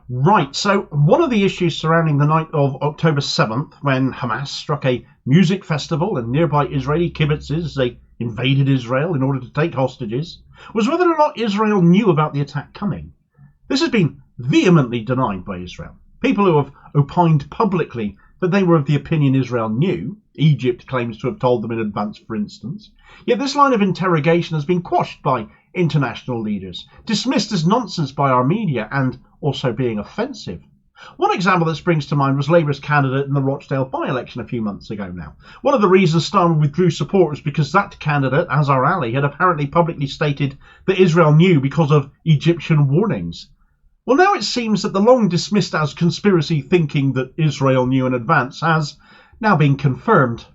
Right, so one of the issues surrounding the night of October 7th, when Hamas struck a music festival in nearby Israeli kibbutzes as they invaded Israel in order to take hostages, was whether or not Israel knew about the attack coming. This has been vehemently denied by Israel. People who have opined publicly that they were of the opinion Israel knew, Egypt claims to have told them in advance, for instance, yet this line of interrogation has been quashed by international leaders, dismissed as nonsense by our media, and also being offensive. One example that springs to mind was Labour's candidate in the Rochdale by-election a few months ago now. One of the reasons Starmer withdrew support was because that candidate, Azhar Ali, had apparently publicly stated that Israel knew because of Egyptian warnings. Well, now it seems that the long dismissed as conspiracy thinking that Israel knew in advance has now been confirmed.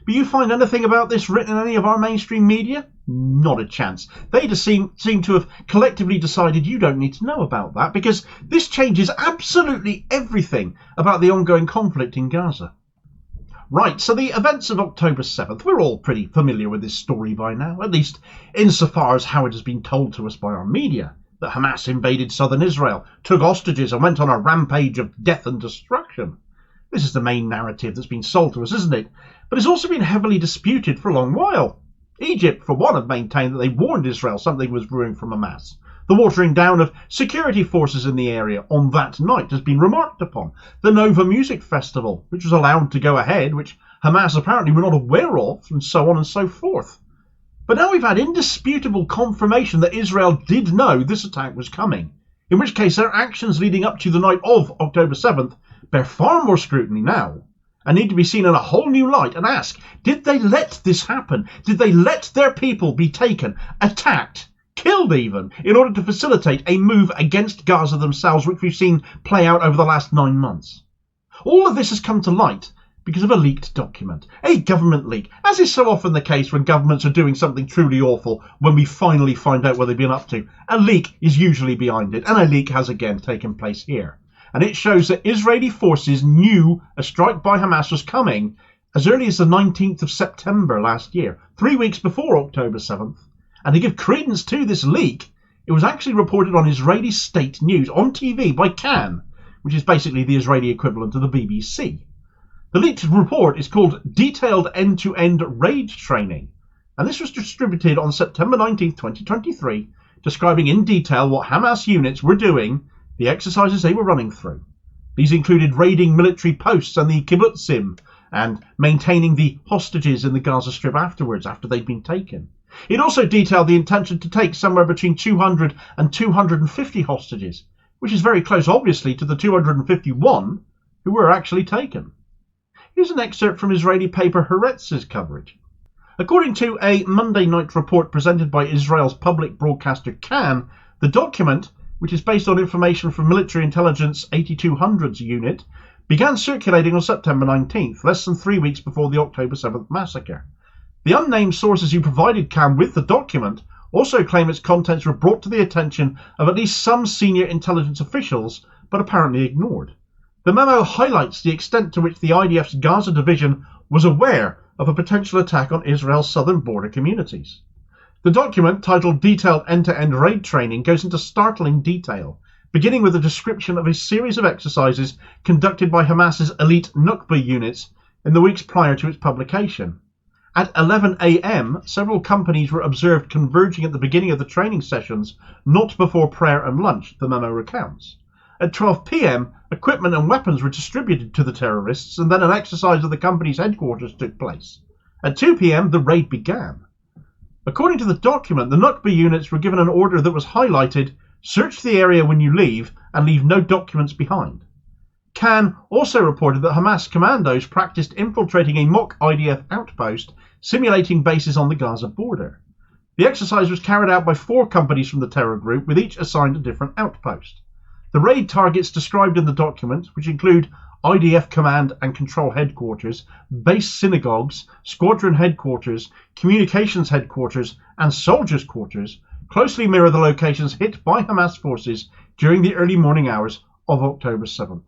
But you find anything about this written in any of our mainstream media? Not a chance. They just seem to have collectively decided you don't need to know about that, because this changes absolutely everything about the ongoing conflict in Gaza. Right, so the events of October 7th, we're all pretty familiar with this story by now, at least insofar as how it has been told to us by our media, that Hamas invaded southern Israel, took hostages and went on a rampage of death and destruction. This is the main narrative that's been sold to us, isn't it? But it's also been heavily disputed for a long while. Egypt, for one, have maintained that they warned Israel something was brewing from Hamas. The watering down of security forces in the area on that night has been remarked upon. The Nova Music Festival, which was allowed to go ahead, which Hamas apparently were not aware of, and so on and so forth. But now we've had indisputable confirmation that Israel did know this attack was coming, in which case their actions leading up to the night of October 7th bear far more scrutiny now, and need to be seen in a whole new light and ask, did they let this happen? Did they let their people be taken, attacked, killed even, in order to facilitate a move against Gaza themselves, which we've seen play out over the last 9 months? All of this has come to light because of a leaked document, a government leak, as is so often the case when governments are doing something truly awful. When we finally find out what they've been up to, a leak is usually behind it, and a leak has again taken place here. And it shows that Israeli forces knew a strike by Hamas was coming as early as the 19th of September last year, 3 weeks before October 7th. And to give credence to this leak, it was actually reported on Israeli state news on TV by Kan, which is basically the Israeli equivalent of the BBC. The leaked report is called Detailed End-to-End Raid Training, and this was distributed on September 19th, 2023, describing in detail what Hamas units were doing, the exercises they were running through. These included raiding military posts and the kibbutzim, and maintaining the hostages in the Gaza Strip afterwards, after they'd been taken. It also detailed the intention to take somewhere between 200 and 250 hostages, which is very close, obviously, to the 251 who were actually taken. Here's an excerpt from Israeli paper Haaretz's coverage. According to a Monday night report presented by Israel's public broadcaster Kan, the document, which is based on information from Military Intelligence 8200's unit, began circulating on September 19th, less than 3 weeks before the October 7th massacre. The unnamed sources who provided Kan with the document also claim its contents were brought to the attention of at least some senior intelligence officials, but apparently ignored. The memo highlights the extent to which the IDF's Gaza division was aware of a potential attack on Israel's southern border communities. The document, titled Detailed End-to-End Raid Training, goes into startling detail, beginning with a description of a series of exercises conducted by Hamas's elite Nukba units in the weeks prior to its publication. At 11 a.m, several companies were observed converging at the beginning of the training sessions, not before prayer and lunch, the memo recounts. At 12 p.m, equipment and weapons were distributed to the terrorists, and then an exercise at the company's headquarters took place. At 2 p.m, the raid began. According to the document, the Nukba units were given an order that was highlighted, search the area when you leave and leave no documents behind. Kan also reported that Hamas commandos practiced infiltrating a mock IDF outpost, simulating bases on the Gaza border. The exercise was carried out by 4 companies from the terror group, with each assigned a different outpost. The raid targets described in the document, which include IDF Command and Control Headquarters, base synagogues, squadron headquarters, communications headquarters, and soldiers' quarters, closely mirror the locations hit by Hamas forces during the early morning hours of October 7th.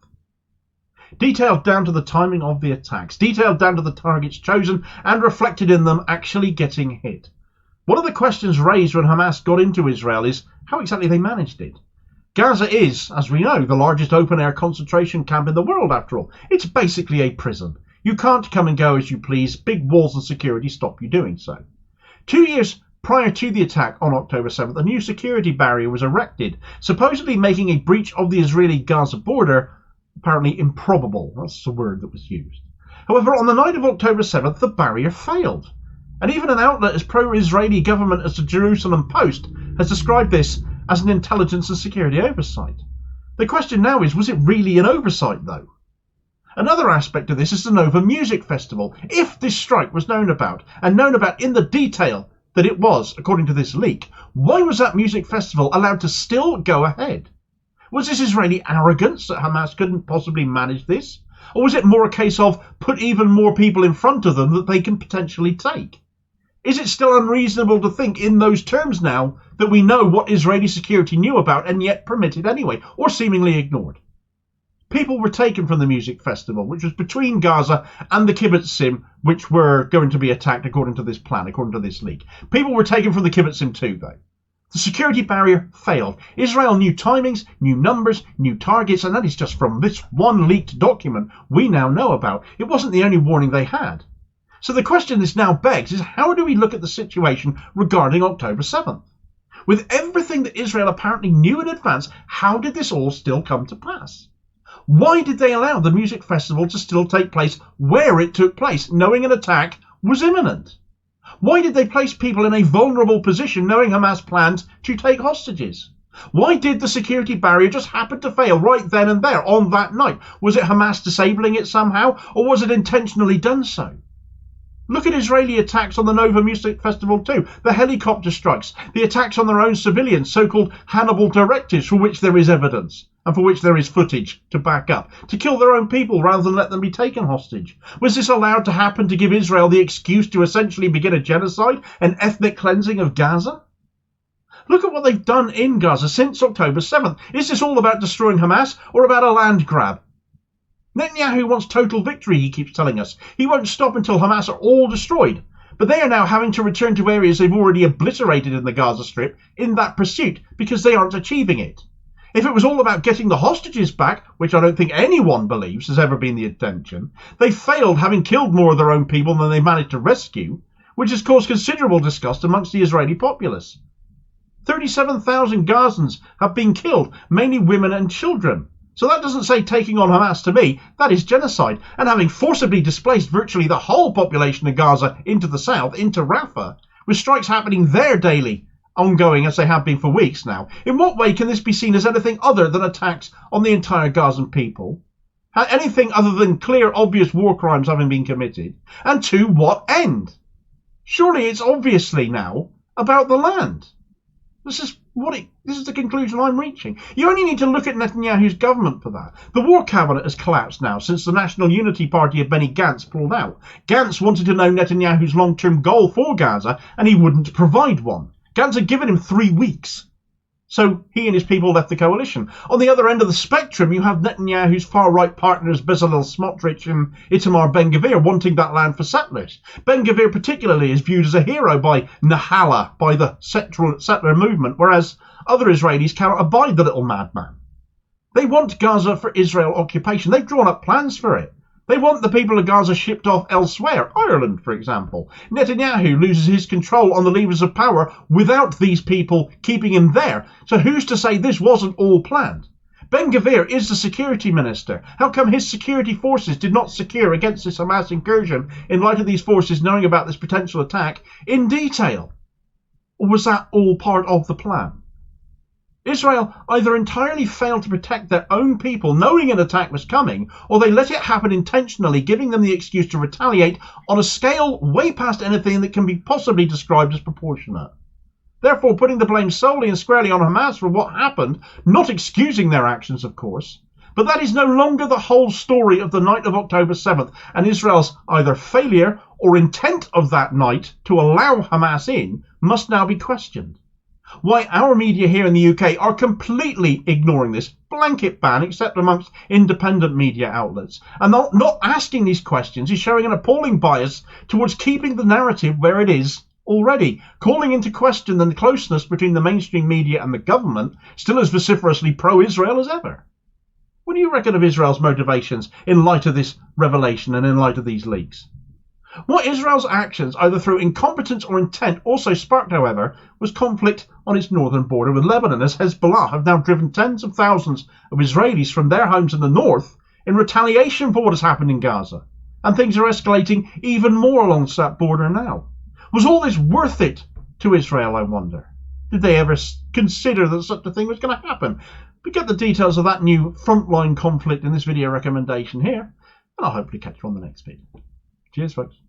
Detailed down to the timing of the attacks, detailed down to the targets chosen and reflected in them actually getting hit. One of the questions raised when Hamas got into Israel is how exactly they managed it. Gaza is, as we know, the largest open-air concentration camp in the world, after all. It's basically a prison. You can't come and go as you please. Big walls and security stop you doing so. 2 years prior to the attack on October 7th, a new security barrier was erected, supposedly making a breach of the Israeli-Gaza border apparently improbable. That's the word that was used. However, on the night of October 7th, the barrier failed. And even an outlet as pro-Israeli government as the Jerusalem Post has described this as an intelligence and security oversight. The question now is, was it really an oversight, though? Another aspect of this is the Nova Music Festival. If this strike was known about, and known about in the detail that it was, according to this leak, why was that music festival allowed to still go ahead? Was this Israeli arrogance that Hamas couldn't possibly manage this? Or was it more a case of put even more people in front of them that they can potentially take? Is it still unreasonable to think in those terms now that we know what Israeli security knew about and yet permitted anyway, or seemingly ignored? People were taken from the music festival, which was between Gaza and the kibbutzes, which were going to be attacked according to this plan, according to this leak. People were taken from the kibbutzes too, though. The security barrier failed. Israel knew timings, knew numbers, knew targets, and that is just from this one leaked document we now know about. It wasn't the only warning they had. So the question this now begs is, how do we look at the situation regarding October 7th? With everything that Israel apparently knew in advance, how did this all still come to pass? Why did they allow the music festival to still take place where it took place, knowing an attack was imminent? Why did they place people in a vulnerable position, knowing Hamas plans to take hostages? Why did the security barrier just happen to fail right then and there on that night? Was it Hamas disabling it somehow, or was it intentionally done so? Look at Israeli attacks on the Nova Music Festival too, the helicopter strikes, the attacks on their own civilians, so-called Hannibal directives for which there is evidence and for which there is footage to back up, to kill their own people rather than let them be taken hostage. Was this allowed to happen to give Israel the excuse to essentially begin a genocide, an ethnic cleansing of Gaza? Look at what they've done in Gaza since October 7th. Is this all about destroying Hamas or about a land grab? Netanyahu wants total victory, he keeps telling us. He won't stop until Hamas are all destroyed. But they are now having to return to areas they've already obliterated in the Gaza Strip in that pursuit because they aren't achieving it. If it was all about getting the hostages back, which I don't think anyone believes has ever been the intention, they failed, having killed more of their own people than they managed to rescue, which has caused considerable disgust amongst the Israeli populace. 37,000 Gazans have been killed, mainly women and children. So that doesn't say taking on Hamas to me, that is genocide. And having forcibly displaced virtually the whole population of Gaza into the south, into Rafah, with strikes happening there daily, ongoing as they have been for weeks now, in what way can this be seen as anything other than attacks on the entire Gazan people? Anything other than clear, obvious war crimes having been committed? And to what end? Surely it's obviously now about the land. This is the conclusion I'm reaching. You only need to look at Netanyahu's government for that. The war cabinet has collapsed now since the National Unity Party of Benny Gantz pulled out. Gantz wanted to know Netanyahu's long-term goal for Gaza, and he wouldn't provide one. Gantz had given him 3 weeks. So he and his people left the coalition. On the other end of the spectrum, you have Netanyahu's far-right partners Bezalel Smotrich and Itamar Ben-Gvir wanting that land for settlers. Ben-Gvir particularly is viewed as a hero by Nahala, by the settler movement, whereas other Israelis cannot abide the little madman. They want Gaza for Israel occupation. They've drawn up plans for it. They want the people of Gaza shipped off elsewhere, Ireland, for example. Netanyahu loses his control on the levers of power without these people keeping him there. So who's to say this wasn't all planned? Ben-Gvir is the security minister. How come his security forces did not secure against this Hamas incursion in light of these forces knowing about this potential attack in detail? Or was that all part of the plan? Israel either entirely failed to protect their own people knowing an attack was coming, or they let it happen intentionally, giving them the excuse to retaliate on a scale way past anything that can be possibly described as proportionate. Therefore, putting the blame solely and squarely on Hamas for what happened, not excusing their actions, of course. But that is no longer the whole story of the night of October 7th, and Israel's either failure or intent of that night to allow Hamas in must now be questioned. Why our media here in the UK are completely ignoring this blanket ban, except amongst independent media outlets, and not asking these questions is showing an appalling bias towards keeping the narrative where it is already, calling into question the closeness between the mainstream media and the government, still as vociferously pro-Israel as ever. What do you reckon of Israel's motivations in light of this revelation and in light of these leaks? What Israel's actions, either through incompetence or intent, also sparked, however, was conflict on its northern border with Lebanon, as Hezbollah have now driven tens of thousands of Israelis from their homes in the north in retaliation for what has happened in Gaza. And things are escalating even more along that border now. Was all this worth it to Israel, I wonder? Did they ever consider that such a thing was going to happen? We get the details of that new frontline conflict in this video recommendation here, and I'll hopefully catch you on the next video. Cheers, folks.